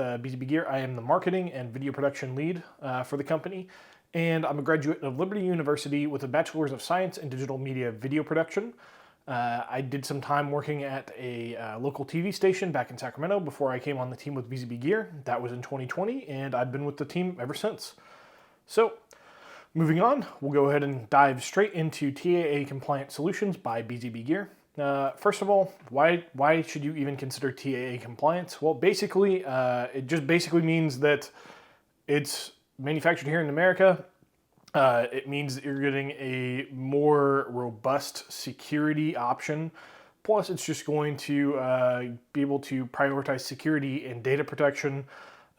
BZBGEAR. I am the marketing and video production lead for the company, and I'm a graduate of Liberty University with a Bachelor's of Science in Digital Media Video Production. I did some time working at a local TV station back in Sacramento before I came on the team with BZBGEAR. That was in 2020, and I've been with the team ever since. So, moving on, we'll go ahead and dive straight into TAA compliant solutions by BZBGEAR. First of all, why should you even consider TAA compliance? Well, basically, it just basically means that it's manufactured here in America. It means that you're getting a more robust security option. Plus, it's just going to be able to prioritize security and data protection,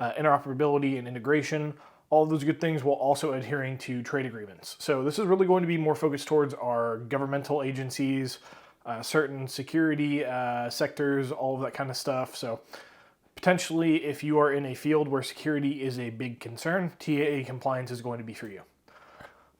interoperability and integration. All of those good things while also adhering to trade agreements. So this is really going to be more focused towards our governmental agencies, certain security sectors, all of that kind of stuff. So potentially, if you are in a field where security is a big concern, TAA compliance is going to be for you.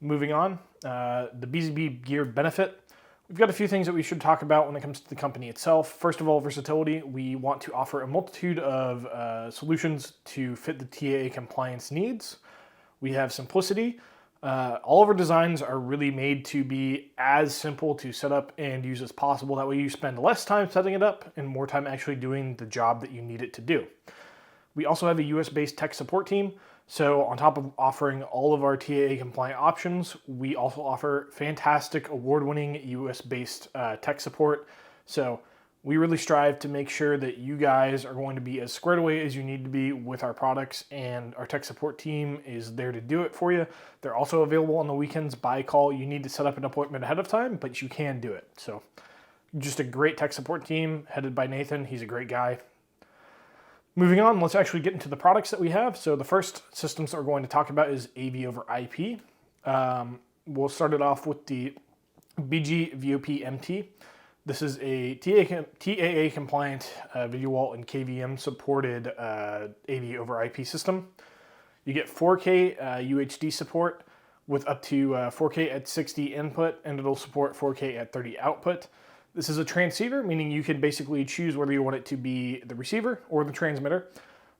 Moving on, the BZBGEAR benefit. We've got a few things that we should talk about when it comes to the company itself. First of all, versatility. We want to offer a multitude of solutions to fit the TAA compliance needs. We have simplicity. All of our designs are really made to be as simple to set up and use as possible. That way you spend less time setting it up and more time actually doing the job that you need it to do. We also have a US-based tech support team. So on top of offering all of our TAA compliant options, we also offer fantastic award-winning US-based tech support. So we really strive to make sure that you guys are going to be as squared away as you need to be with our products, and our tech support team is there to do it for you. They're also available on the weekends by call. You need to set up an appointment ahead of time, but you can do it. So just a great tech support team headed by Nathan. He's a great guy. Moving on, let's actually get into the products that we have. So the first systems that we're going to talk about is AV over IP. We'll start it off with the BGVOP MT. This is a TAA compliant video wall and KVM supported AV over IP system. You get 4K UHD support with up to 4K at 60 input, and it'll support 4K at 30 output. This is a transceiver, meaning you can basically choose whether you want it to be the receiver or the transmitter.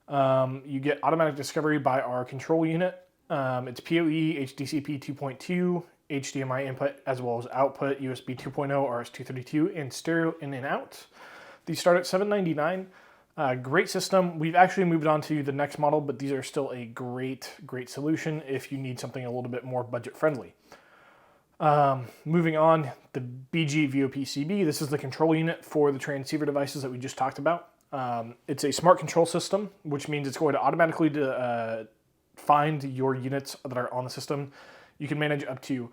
You get automatic discovery by our control unit. It's PoE, HDCP 2.2, HDMI input, as well as output, USB 2.0, RS-232, and stereo in and out. These start at $799. Great system. We've actually moved on to the next model, but these are still a great solution if you need something a little bit more budget friendly. Moving on, the BGVOP-CB. This is the control unit for the transceiver devices that we just talked about. It's a smart control system, which means it's going to automatically find your units that are on the system. You can manage up to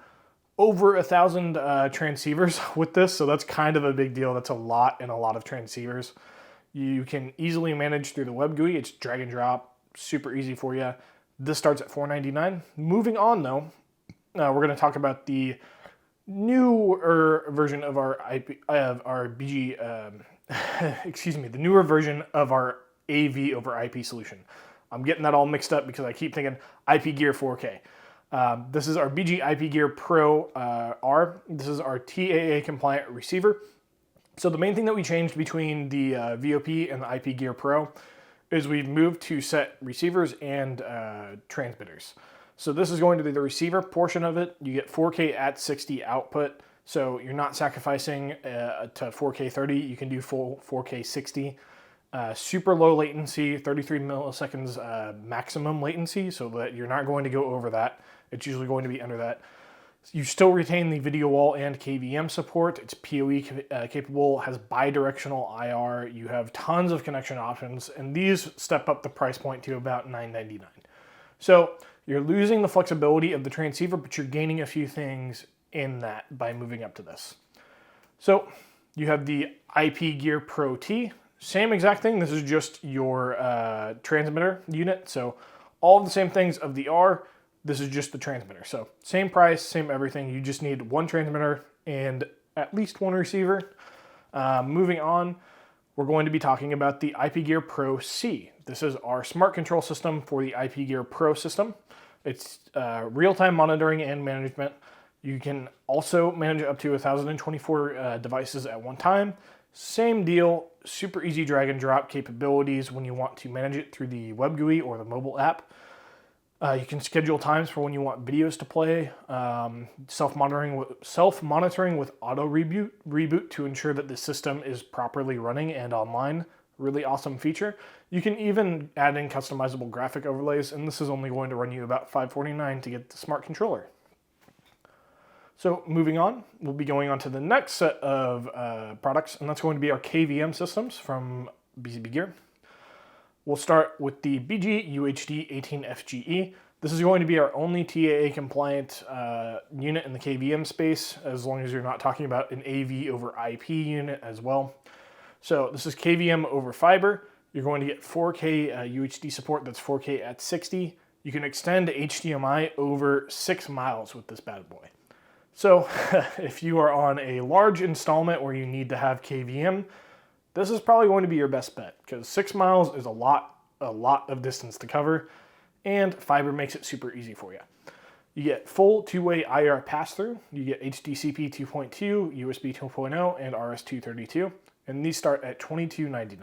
over 1,000 transceivers with this, so that's kind of a big deal. That's a lot and a lot of transceivers. You can easily manage through the web GUI. It's drag and drop, super easy for you. This starts at $499. Moving on though, we're going to talk about the newer version of our the newer version of our AV over IP solution. I'm getting that all mixed up because I keep thinking IP Gear 4K. This is our BGIP Pro R. This is our TAA compliant receiver. So the main thing that we changed between the VOP and the IP Gear Pro is we've moved to set receivers and transmitters. So this is going to be the receiver portion of it. You get 4K at 60 output. So you're not sacrificing to 4K 30. You can do full 4K 60. Super low latency, 33 milliseconds maximum latency, so that you're not going to go over that. It's usually going to be under that. You still retain the video wall and KVM support. It's PoE capable, has bidirectional IR. You have tons of connection options, and these step up the price point to about $999. So you're losing the flexibility of the transceiver, but you're gaining a few things in that by moving up to this. So you have the IP Gear Pro T. Same exact thing. This is just your transmitter unit. So all of the same things of the R, this is just the transmitter. So same price, same everything. You just need one transmitter and at least one receiver. Moving on, we're going to be talking about the IP Gear Pro C. This is our smart control system for the IP Gear Pro system. It's real-time monitoring and management. You can also manage up to 1,024 devices at one time. Same deal, super easy drag and drop capabilities when you want to manage it through the web GUI or the mobile app. You can schedule times for when you want videos to play, self-monitoring with auto reboot to ensure that the system is properly running and online. Really awesome feature. You can even add in customizable graphic overlays, and this is only going to run you about $549 to get the smart controller. So moving on, we'll be going on to the next set of products, and that's going to be our KVM systems from BZBGEAR. We'll start with the BG-UHD-18FGE. This is going to be our only TAA compliant unit in the KVM space, as long as you're not talking about an AV over IP unit as well. So this is KVM over fiber. You're going to get 4K UHD support, that's 4K at 60. You can extend HDMI over 6 miles with this bad boy. So if you are on a large installment where you need to have KVM, this is probably going to be your best bet, because 6 miles is a lot of distance to cover, and fiber makes it super easy for you. You get full two-way IR pass-through, you get HDCP 2.2, USB 2.0, and RS-232, and these start at $22.99.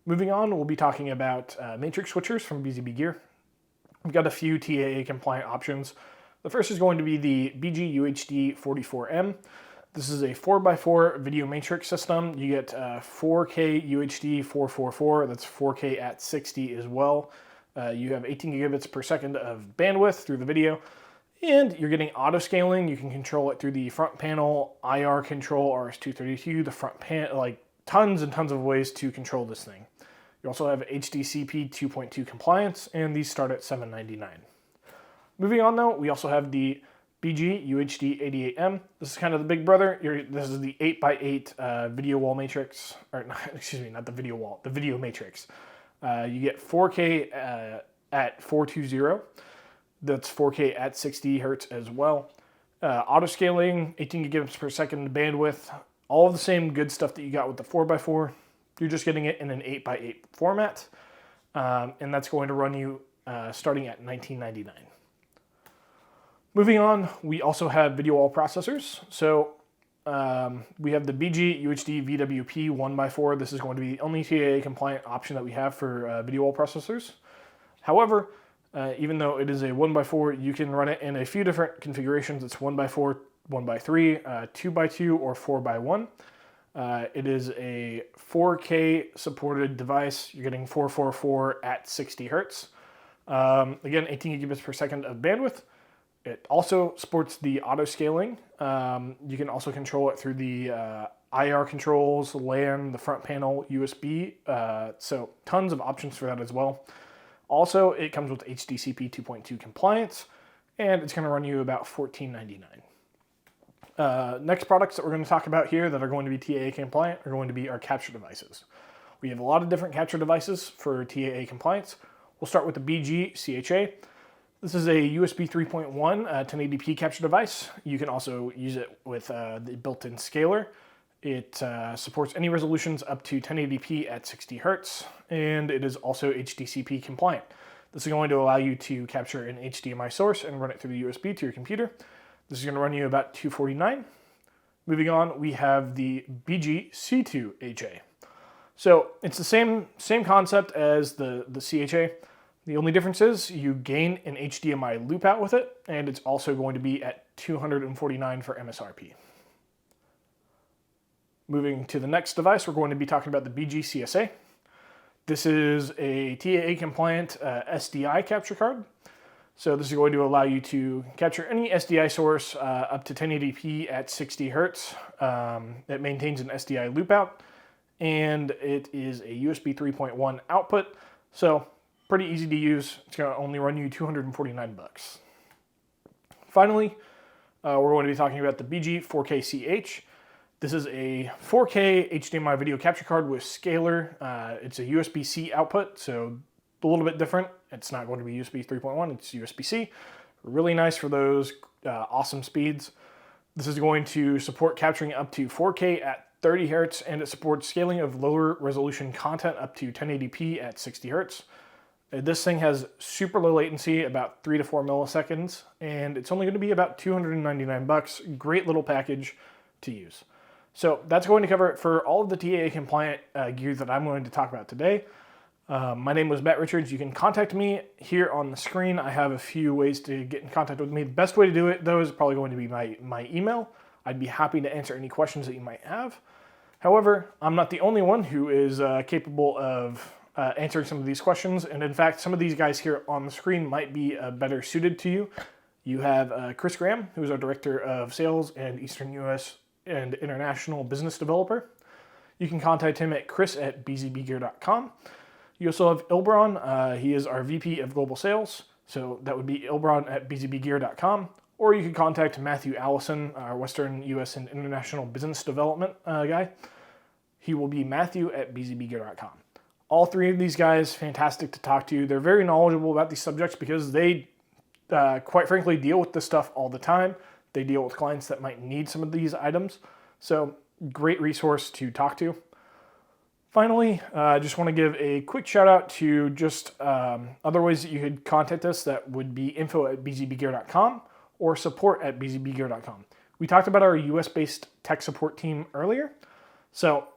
Moving on, we'll be talking about matrix switchers from BZBGEAR. We've got a few TAA compliant options. The first is going to be the BG-UHD-44M. This is a 4x4 video matrix system. You get 4K UHD 444, that's 4K at 60 as well. You have 18 gigabits per second of bandwidth through the video, and you're getting auto scaling. You can control it through the front panel, IR control, RS-232, the front panel, like tons and tons of ways to control this thing. You also have HDCP 2.2 compliance, and these start at $799. Moving on though, we also have the BG-UHD-88M. This is kind of the big brother. This is the 8x8 video wall matrix, or excuse me, not the video wall, the video matrix. You get 4K at 420. That's 4K at 60 hertz as well. Auto scaling, 18 gigabits per second bandwidth, all of the same good stuff that you got with the 4x4. You're just getting it in an 8x8 format, and that's going to run you starting at $19.99. Moving on, we also have video wall processors. So we have the BG-UHD VWP 1x4. This is going to be the only TAA compliant option that we have for video wall processors. However, even though it is a 1x4, you can run it in a few different configurations. It's 1x4, 1x3, 2x2, or 4x1. It is a 4K supported device. You're getting 444 at 60 hertz. Again, 18 gigabits per second of bandwidth. It also supports the auto scaling. You can also control it through the IR controls, LAN, the front panel, USB. So tons of options for that as well. Also, it comes with HDCP 2.2 compliance, and it's going to run you about $14.99. Next products that we're going to talk about here that are going to be TAA compliant are going to be our capture devices. We have a lot of different capture devices for TAA compliance. We'll start with the BG-CHA. This is a USB 3.1 1080p capture device. You can also use it with the built-in scaler. It supports any resolutions up to 1080p at 60 hertz, and it is also HDCP compliant. This is going to allow you to capture an HDMI source and run it through the USB to your computer. This is going to run you about $249. Moving on, we have the BG-C2HA. So it's the same concept as the CHA. The only difference is you gain an HDMI loop out with it, and it's also going to be at $249 for MSRP. Moving to the next device, we're going to be talking about the BG-CSA. This is a TAA compliant SDI capture card. So this is going to allow you to capture any SDI source up to 1080p at 60 hertz. It maintains an SDI loop out, and it is a USB 3.1 output. So pretty easy to use. It's going to only run you $249. Finally, we're going to be talking about the BG-4KCH. This is a 4K HDMI video capture card with scaler. It's a USB-C output, so a little bit different. It's not going to be USB 3.1, it's USB-C. Really nice for those awesome speeds. This is going to support capturing up to 4K at 30 hertz, and it supports scaling of lower resolution content up to 1080p at 60 hertz. This thing has super low latency, about 3 to 4 milliseconds, and it's only going to be about $299. Great little package to use. So that's going to cover it for all of the TAA compliant gear that I'm going to talk about today. My name was Matt Richards. You can contact me here on the screen. I have a few ways to get in contact with me. The best way to do it, though, is probably going to be my email. I'd be happy to answer any questions that you might have. However, I'm not the only one who is capable of answering some of these questions, and in fact, some of these guys here on the screen might be better suited to you. You have Chris Graham, who is our Director of Sales and Eastern US and International Business Developer. You can contact him at chris@bzbgear.com. You also have Ilbron. He is our VP of Global Sales, so that would be ilbron@bzbgear.com. Or you can contact Matthew Allison, our Western US and International Business Development guy. He will be matthew@bzbgear.com. All three of these guys, fantastic to talk to. They're very knowledgeable about these subjects because they, quite frankly, deal with this stuff all the time. They deal with clients that might need some of these items. So great resource to talk to. Finally, I just want to give a quick shout out to just other ways that you could contact us. That would be info@bzbgear.com or support@bzbgear.com. We talked about our US-based tech support team earlier. So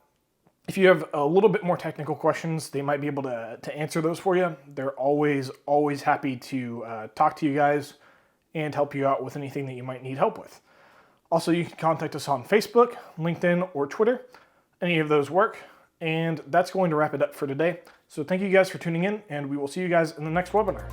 if you have a little bit more technical questions, they might be able to answer those for you. They're always happy to talk to you guys and help you out with anything that you might need help with. Also, you can contact us on Facebook, LinkedIn, or Twitter. Any of those work. And that's going to wrap it up for today. So thank you guys for tuning in, and we will see you guys in the next webinar.